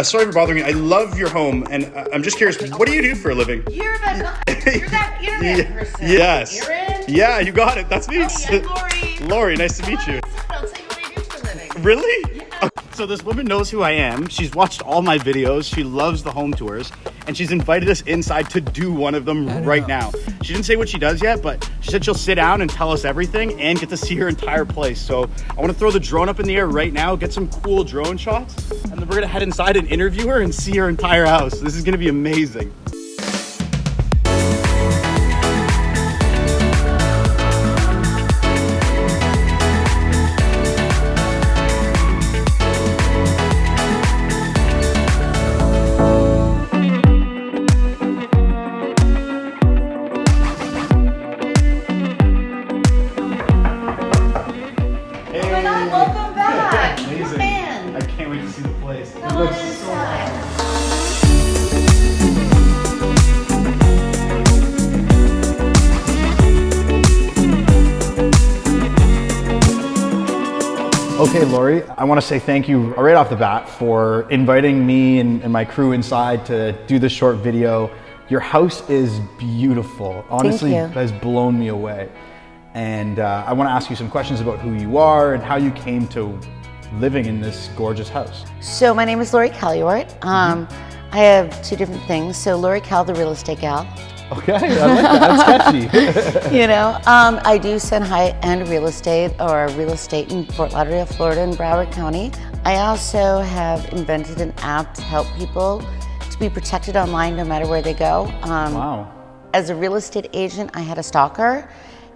sorry for bothering you. I love your home, and I'm just curious, what do you do for a living? You're that internet person. Yes. Aaron? Yeah, you got it. That's me. Oh, yeah, Laurie. Laurie, nice to meet you. I'll tell you what I do for a living. Really? Yeah. So this woman knows who I am. She's watched all my videos. She loves the home tours, and she's invited us inside to do one of them right now. She didn't say what she does yet, but she said she'll sit down and tell us everything and get to see her entire place. So I want to throw the drone up in the air right now, get some cool drone shots, and then we're gonna head inside and interview her and see her entire house. This is gonna be amazing. Welcome back. Amazing. Man. I can't wait to see the place. Come on inside. Okay, Laurie, I want to say thank you right off the bat for inviting me and my crew inside to do this short video. Your house is beautiful. Honestly, Thank you. has blown me away. And I want to ask you some questions about who you are and how you came to living in this gorgeous house. So my name is Laurie Cal. I have two different things. So Laurie Cal, the real estate gal. Okay, I like that. That's catchy. I do send high-end real estate in Fort Lauderdale, Florida, and Broward County. I also have invented an app to help people to be protected online no matter where they go. Wow. As a real estate agent, I had a stalker.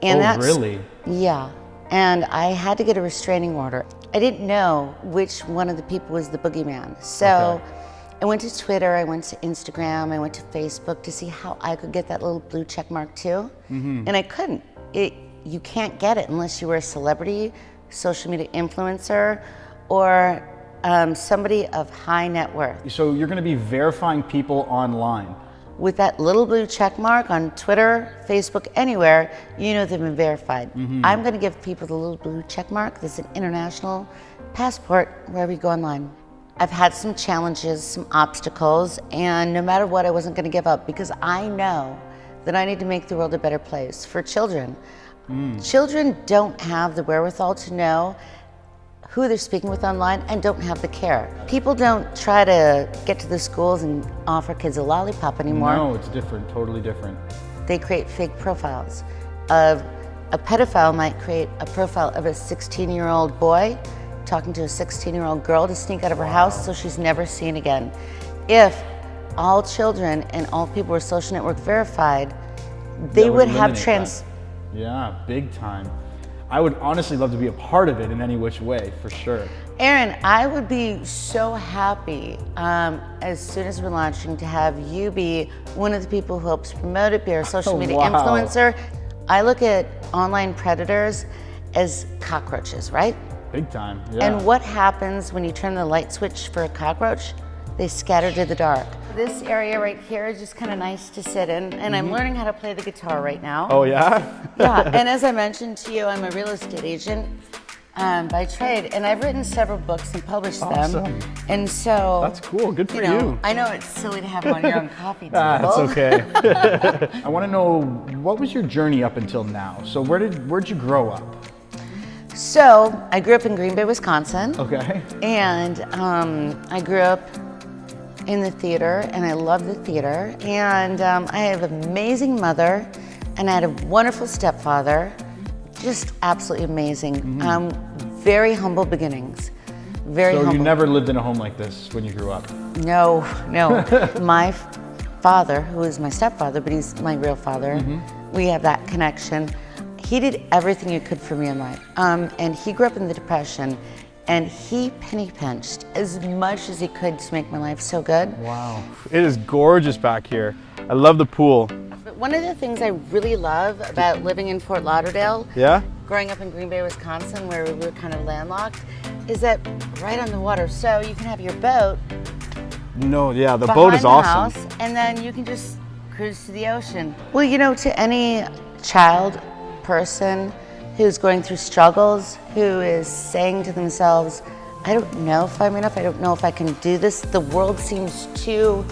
And really? Yeah. And I had to get a restraining order. I didn't know which one of the people was the boogeyman. So I went to Twitter, I went to Instagram, I went to Facebook to see how I could get that little blue check mark too. And I couldn't. You can't get it unless you were a celebrity, social media influencer, or somebody of high net worth. So you're going to be verifying people online. With that little blue check mark on Twitter, Facebook, anywhere, you know they've been verified. I'm gonna give people the little blue check mark. There's an international passport wherever you go online. I've had some challenges, some obstacles, and no matter what, I wasn't gonna give up because I know that I need to make the world a better place for children. Children don't have the wherewithal to know who they're speaking with online and don't have the care. People don't try to get to the schools and offer kids a lollipop anymore. No, it's different, totally different. They create fake profiles. A pedophile might create a profile of a 16-year-old boy talking to a 16-year-old girl to sneak out of her house so she's never seen again. If all children and all people were social network verified, they would have Yeah, big time. I would honestly love to be a part of it in any which way, for sure. Aaron, I would be so happy as soon as we're launching to have you be one of the people who helps promote it, be our social media influencer. I look at online predators as cockroaches, right? Big time, yeah. And what happens when you turn the light switch for a cockroach? They scatter to the dark. This area right here is just kind of nice to sit in, and I'm learning how to play the guitar right now. Oh yeah? Yeah, and as I mentioned to you, I'm a real estate agent by trade, and I've written several books and published them. And so that's cool, good for you. I know it's silly to have them on your own coffee table. It's okay. I want to know, what was your journey up until now? So where'd you grow up? So I grew up in Green Bay, Wisconsin. Okay. And I grew up in the theater, and I love the theater. And I have an amazing mother, and I had a wonderful stepfather, just absolutely amazing. Very humble beginnings, very humble. So you never lived in a home like this when you grew up? No. My father, who is my stepfather, but he's my real father, we have that connection. He did everything he could for me in life. And he grew up in the Depression, and he penny pinched as much as he could to make my life so good. Wow. It is gorgeous back here. I love the pool. But one of the things I really love about living in Fort Lauderdale, growing up in Green Bay, Wisconsin, where we were kind of landlocked, is that right on the water. So you can have your boat. No, yeah, the boat is awesome. House, and then you can just cruise to the ocean. Well, you know, to any child, person who's going through struggles, who is saying to themselves, I don't know if I'm enough. I don't know if I can do this. The world seems too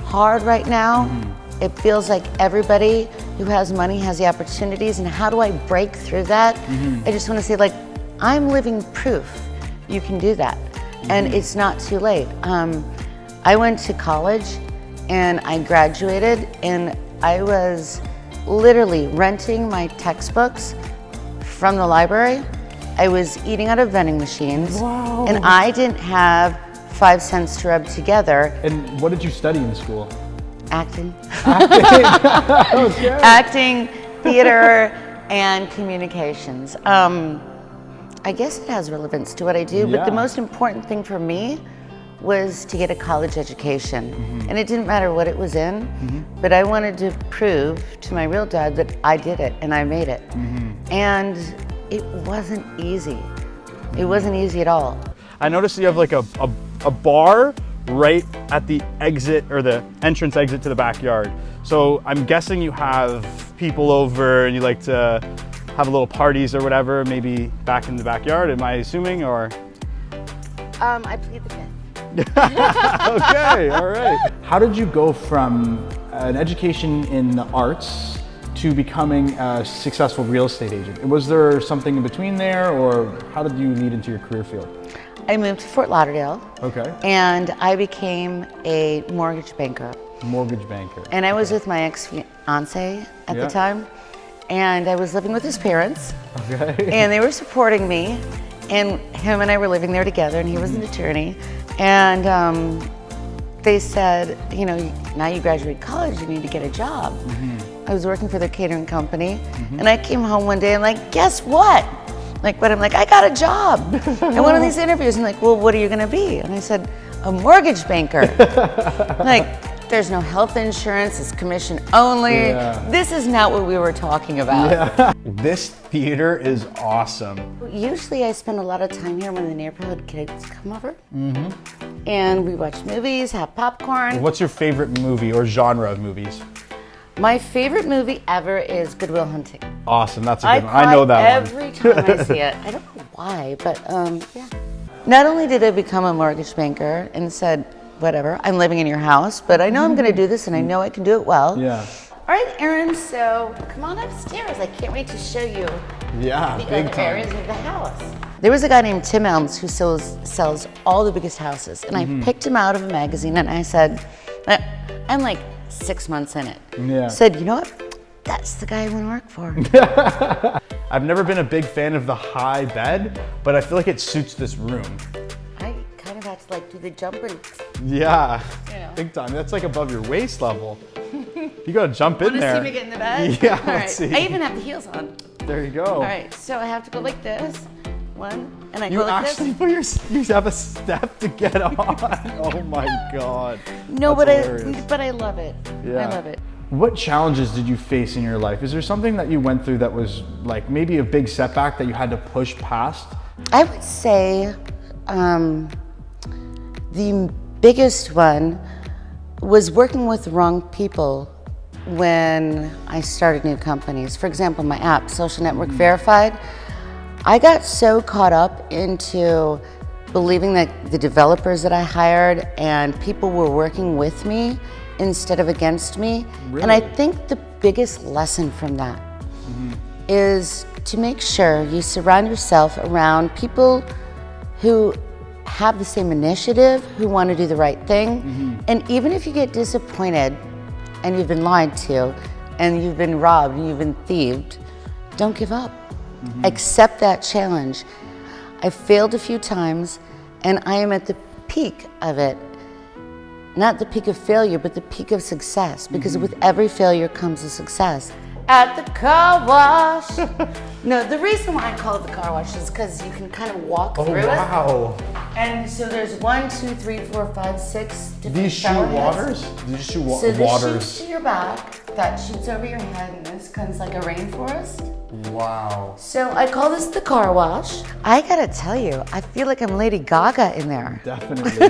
hard right now. It feels like everybody who has money has the opportunities, and how do I break through that? I just want to say, like, I'm living proof you can do that, and it's not too late. I went to college and I graduated, and I was literally renting my textbooks from the library. I was eating out of vending machines, and I didn't have 5 cents to rub together. And what did you study in school? Acting. Okay. Acting, theater, and communications. I guess it has relevance to what I do, but the most important thing for me was to get a college education. And it didn't matter what it was in, but I wanted to prove to my real dad that I did it and I made it. And it wasn't easy. It wasn't easy at all. I noticed you have like a bar right at the exit, or the entrance exit to the backyard. So I'm guessing you have people over and you like to have little parties or whatever, maybe back in the backyard, am I assuming, or? I plead the fifth. Okay, all right. How did you go from an education in the arts to becoming a successful real estate agent? Was there something in between there, or how did you lead into your career field? I moved to Fort Lauderdale. Okay. And I became a mortgage banker. Mortgage banker. And I was with my ex-fiance at the time. And I was living with his parents. Okay. And they were supporting me. And him and I were living there together, and he was an attorney. And they said, you know, now you graduated college, you need to get a job. I was working for their catering company. And I came home one day and like, guess what? I'm like, I got a job. And one of these interviews, I'm like, well, what are you gonna be? And I said, a mortgage banker. Like, there's no health insurance, it's commission only. This is not what we were talking about. This theater is awesome. Usually I spend a lot of time here when the neighborhood kids come over. And we watch movies, have popcorn. What's your favorite movie or genre of movies? My favorite movie ever is Good Will Hunting. Awesome, that's a good one. I know that every time I see it. I don't know why, but yeah. Not only did I become a mortgage banker and said, whatever, I'm living in your house, but I know I'm gonna do this and I know I can do it well. Yeah. All right, Aaron, so come on upstairs. I can't wait to show you the other areas of the house. There was a guy named Tim Elms who sells all the biggest houses, and I picked him out of a magazine and I said, I'm like 6 months in it. Said, you know what? That's the guy I want to work for. I've never been a big fan of the high bed, but I feel like it suits this room. I kind of have to like do the jump and Big time. That's like above your waist level. You gotta jump in there. Want to see me get in the bed? Yeah, all right. let's see. I even have the heels on. There you go. All right, so I have to go like this. One, and I You go like actually this. you have a step to get on. Oh my God. No, That's but I love it. Yeah. I love it. What challenges did you face in your life? Is there something that you went through that was like maybe a big setback that you had to push past? I would say the biggest one was working with the wrong people when I started new companies. For example, my app, Social Network Verified, I got so caught up into believing that the developers that I hired and people were working with me instead of against me. Really? And I think the biggest lesson from that is to make sure you surround yourself around people who have the same initiative, who want to do the right thing. And even if you get disappointed and you've been lied to and you've been robbed and you've been thieved, don't give up. Accept that challenge. I failed a few times and I am at the peak of it. Not the peak of failure, but the peak of success, because with every failure comes a success. At the car wash. No, the reason why I call it the car wash is because you can kind of walk through it. And so there's 1, 2, 3, 4, 5, 6 different These shoot shower waters? heads. These shoot So this waters. shoots to your back, that shoots over your head, and this comes like a rainforest. Wow. So I call this the car wash. I gotta tell you, I feel like I'm Lady Gaga in there. Definitely.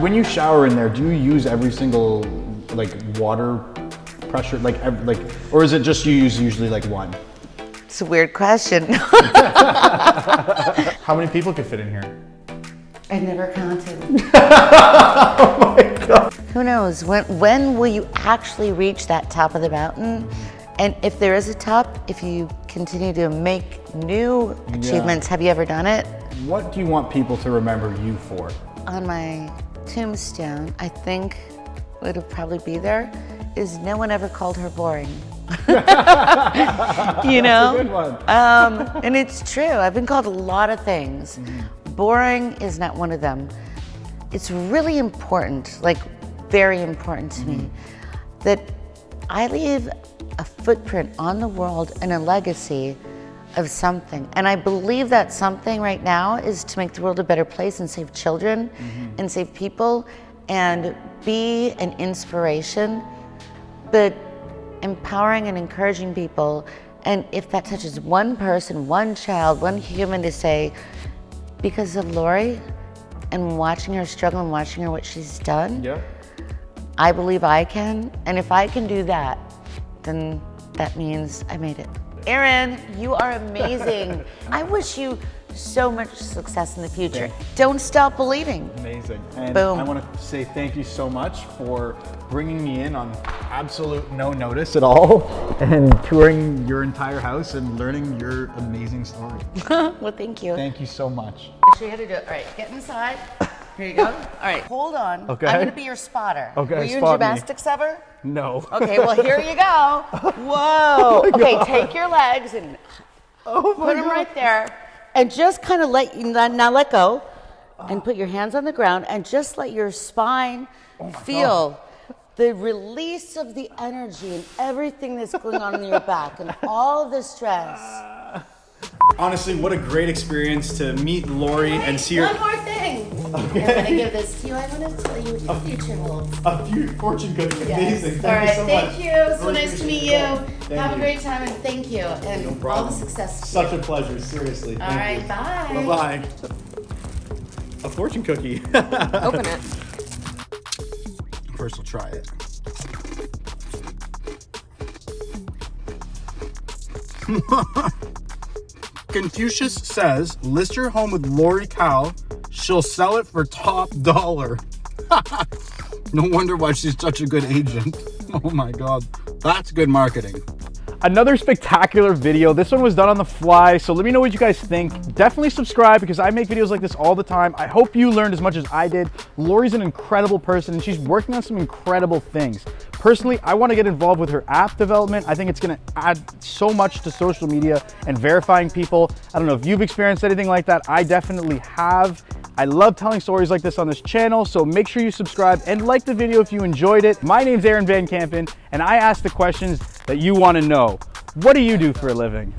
When you shower in there, do you use every single like water pressure, or is it just you use usually like one? It's a weird question. How many people could fit in here? I never counted. Oh my God. Who knows? When will you actually reach that top of the mountain? And if there is a top, if you continue to make new achievements, have you ever done it? What do you want people to remember you for? On my tombstone, I think it'll probably be there, is no one ever called her boring. You know? That's a good one. And it's true. I've been called a lot of things. Boring is not one of them. It's really important, like very important to me, that I leave a footprint on the world and a legacy of something. And I believe that something right now is to make the world a better place and save children and save people and be an inspiration, but empowering and encouraging people. And if that touches one person, one child, one human, to say, because of Laurie and watching her struggle and watching her what she's done, I believe I can. And if I can do that, then that means I made it. Aaron, you are amazing. I wish you so much success in the future. Don't stop believing. Amazing. And Boom. I want to say thank you so much for bringing me in on absolute no notice at all and touring your entire house and learning your amazing story. Well, thank you. Thank you so much. I'll show you how to do it. All right, get inside. Here you go. All right, hold on. Okay. I'm gonna be your spotter. Okay, Were you in spot me. gymnastics ever? No. Okay, well, here you go. Whoa. Okay, take your legs and put them right there. And just kind of now let go. And put your hands on the ground and just let your spine feel the release of the energy and everything that's going on in your back and all of the stress. Honestly, what a great experience to meet Laurie and see her. One more thing. I'm going to give this to you. I want to tell you what the future holds. A few fortune cookies. Amazing. All right, Thank you so much. thank you. So Really nice to appreciate meet it. you. Have a great time and thank you. And all the problem. success to Such you. a pleasure, seriously. All Thank right, you. bye. Bye-bye. A fortune cookie. Open it. First, we'll try it. Confucius says, list your home with Laurie Cal. She'll sell it for top dollar. No wonder why she's such a good agent. Oh my God. That's good marketing. Another spectacular video. This one was done on the fly, so let me know what you guys think. Definitely subscribe because I make videos like this all the time. I hope you learned as much as I did. Laurie's an incredible person and she's working on some incredible things. Personally, I want to get involved with her app development. I think it's going to add so much to social media and verifying people. I don't know if you've experienced anything like that. I definitely have. I love telling stories like this on this channel, so make sure you subscribe and like the video if you enjoyed it. My name's Aaron Vankampen, and I ask the questions that you want to know. What do you do for a living?